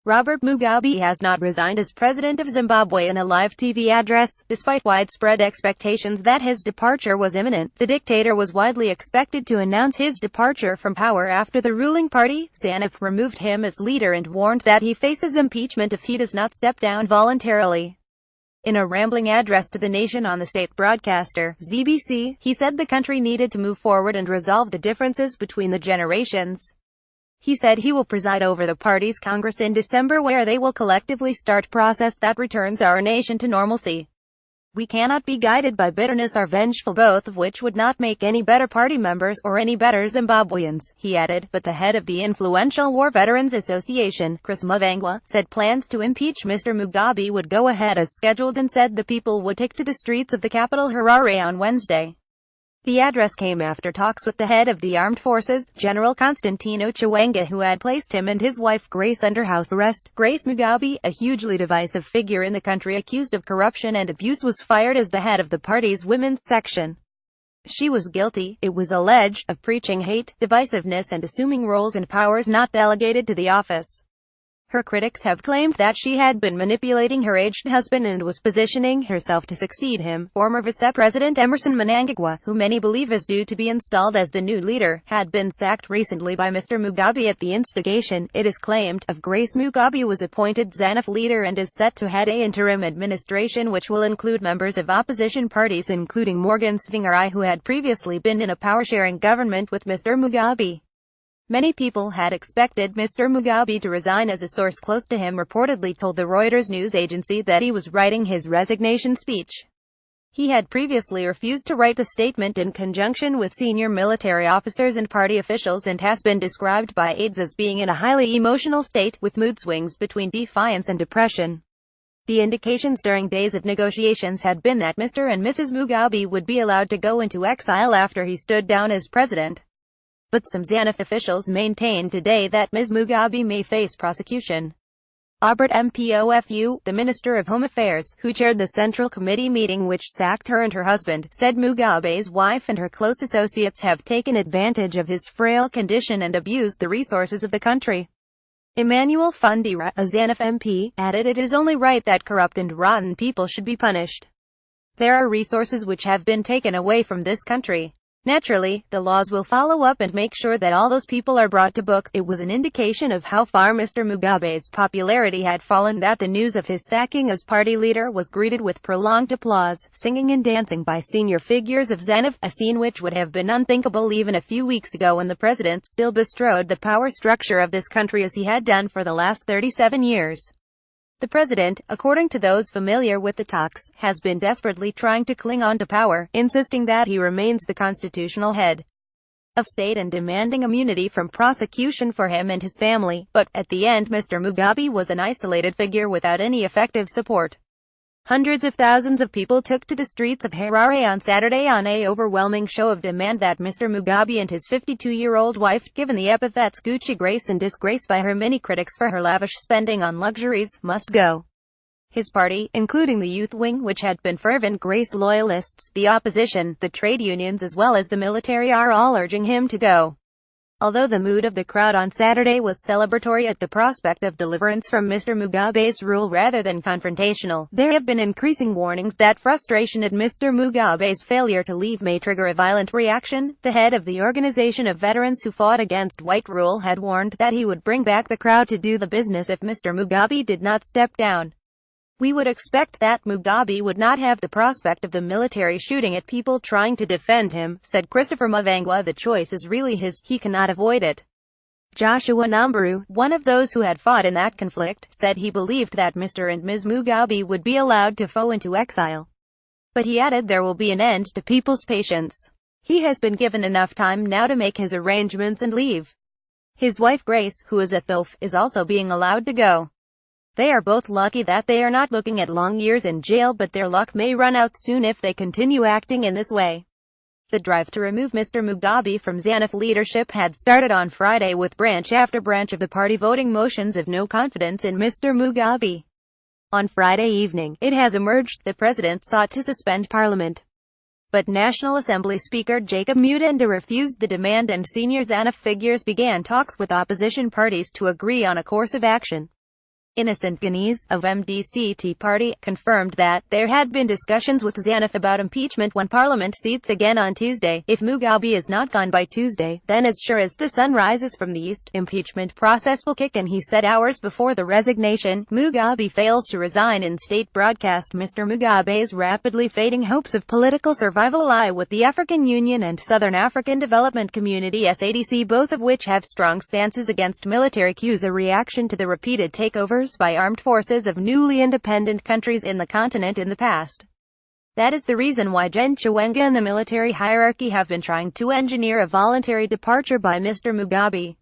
Robert Mugabe has not resigned as President of Zimbabwe. In a live TV address, despite widespread expectations that his departure was imminent, the dictator was widely expected to announce his departure from power after the ruling party, ZanuPF, removed him as leader and warned that he faces impeachment if he does not step down voluntarily. In a rambling address to the nation on the state broadcaster, ZBC, he said the country needed to move forward and resolve the differences between the generations. He said he will preside over the party's Congress in December, where they will collectively start process that returns our nation to normalcy. We cannot be guided by bitterness or vengeful, both of which would not make any better party members or any better Zimbabweans, he added. But the head of the influential War Veterans Association, Chris Mavengwa, said plans to impeach Mr. Mugabe would go ahead as scheduled and said the people would take to the streets of the capital Harare on Wednesday. The address came after talks with the head of the armed forces, General Constantino Chiwenga, who had placed him and his wife Grace under house arrest. Grace Mugabe, a hugely divisive figure in the country accused of corruption and abuse, was fired as the head of the party's women's section. She was guilty, it was alleged, of preaching hate, divisiveness and assuming roles and powers not delegated to the office. Her critics have claimed that she had been manipulating her aged husband and was positioning herself to succeed him. Former Vice-President Emmerson Mnangagwa, who many believe is due to be installed as the new leader, had been sacked recently by Mr. Mugabe at the instigation, it is claimed, of Grace. Mugabe was appointed ZanuPF leader and is set to head an interim administration which will include members of opposition parties including Morgan Tsvangirai, who had previously been in a power-sharing government with Mr. Mugabe. Many people had expected Mr. Mugabe to resign, as a source close to him reportedly told the Reuters news agency that he was writing his resignation speech. He had previously refused to write the statement in conjunction with senior military officers and party officials and has been described by aides as being in a highly emotional state, with mood swings between defiance and depression. The indications during days of negotiations had been that Mr. and Mrs. Mugabe would be allowed to go into exile after he stood down as president. But some ZanuPF officials maintained today that Ms. Mugabe may face prosecution. Albert Mpofu, the Minister of Home Affairs, who chaired the Central Committee meeting which sacked her and her husband, said Mugabe's wife and her close associates have taken advantage of his frail condition and abused the resources of the country. Emmanuel Fundira, a ZanuPF MP, added it is only right that corrupt and rotten people should be punished. There are resources which have been taken away from this country. Naturally, the laws will follow up and make sure that all those people are brought to book. It was an indication of how far Mr. Mugabe's popularity had fallen that the news of his sacking as party leader was greeted with prolonged applause, singing and dancing by senior figures of ZanuPF, a scene which would have been unthinkable even a few weeks ago when the president still bestrode the power structure of this country as he had done for the last 37 years. The president, according to those familiar with the talks, has been desperately trying to cling on to power, insisting that he remains the constitutional head of state and demanding immunity from prosecution for him and his family. But, at the end, Mr. Mugabe was an isolated figure without any effective support. Hundreds of thousands of people took to the streets of Harare on Saturday on an overwhelming show of demand that Mr. Mugabe and his 52-year-old wife, given the epithets Gucci Grace and disgrace by her many critics for her lavish spending on luxuries, must go. His party, including the youth wing which had been fervent Grace loyalists, the opposition, the trade unions as well as the military are all urging him to go. Although the mood of the crowd on Saturday was celebratory at the prospect of deliverance from Mr. Mugabe's rule rather than confrontational, there have been increasing warnings that frustration at Mr. Mugabe's failure to leave may trigger a violent reaction. The head of the Organization of Veterans who fought against white rule had warned that he would bring back the crowd to do the business if Mr. Mugabe did not step down. We would expect that Mugabe would not have the prospect of the military shooting at people trying to defend him, said Christopher Mavengwa. The choice is really his, he cannot avoid it. Joshua Nambaru, one of those who had fought in that conflict, said he believed that Mr. and Ms. Mugabe would be allowed to go into exile. But he added there will be an end to people's patience. He has been given enough time now to make his arrangements and leave. His wife Grace, who is a TOF, is also being allowed to go. They are both lucky that they are not looking at long years in jail, but their luck may run out soon if they continue acting in this way. The drive to remove Mr. Mugabe from ZanuPF leadership had started on Friday with branch after branch of the party voting motions of no confidence in Mr. Mugabe. On Friday evening, it has emerged the president sought to suspend parliament. But National Assembly Speaker Jacob Mutanda refused the demand and senior ZanuPF figures began talks with opposition parties to agree on a course of action. Innocent Ghanese, of MDC-T Party, confirmed that there had been discussions with ZanuPF about impeachment when Parliament seats again on Tuesday. If Mugabe is not gone by Tuesday, then as sure as the sun rises from the east, impeachment process will kick in, he said hours before the resignation. Mugabe fails to resign in state broadcast. Mr. Mugabe's rapidly fading hopes of political survival lie with the African Union and Southern African Development Community SADC, both of which have strong stances against military coups, a reaction to the repeated takeovers by armed forces of newly independent countries in the continent in the past. That is the reason why Gen Chiwenga and the military hierarchy have been trying to engineer a voluntary departure by Mr. Mugabe.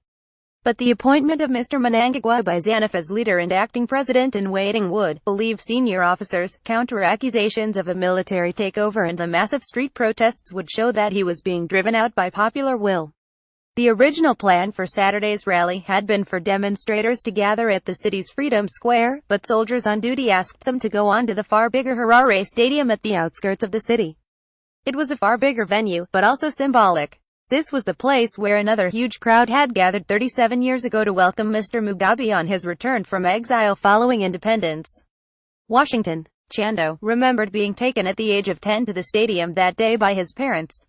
But the appointment of Mr. Mnangagwa by ZanuPF as leader and acting president-in-waiting would, believe senior officers, counter accusations of a military takeover, and the massive street protests would show that he was being driven out by popular will. The original plan for Saturday's rally had been for demonstrators to gather at the city's Freedom Square, but soldiers on duty asked them to go on to the far bigger Harare Stadium at the outskirts of the city. It was a far bigger venue, but also symbolic. This was the place where another huge crowd had gathered 37 years ago to welcome Mr. Mugabe on his return from exile following independence. Washington. Chando remembered being taken at the age of 10 to the stadium that day by his parents.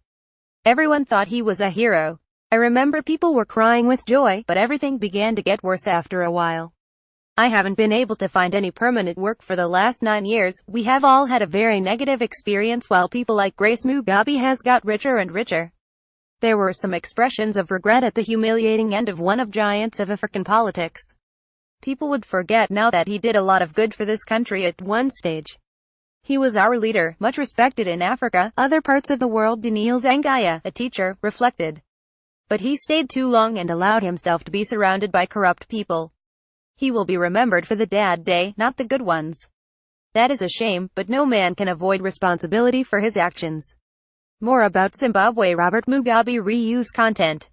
Everyone thought he was a hero. I remember people were crying with joy, but everything began to get worse after a while. I haven't been able to find any permanent work for the last 9 years. We have all had a very negative experience while people like Grace Mugabe has got richer and richer. There were some expressions of regret at the humiliating end of one of giants of African politics. People would forget now that he did a lot of good for this country at one stage. He was our leader, much respected in Africa, other parts of the world. Daniel Zangaya, a teacher, reflected. But he stayed too long and allowed himself to be surrounded by corrupt people. He will be remembered for the bad day, not the good ones. That is a shame, but no man can avoid responsibility for his actions. More about Zimbabwe. Robert Mugabe reuse content.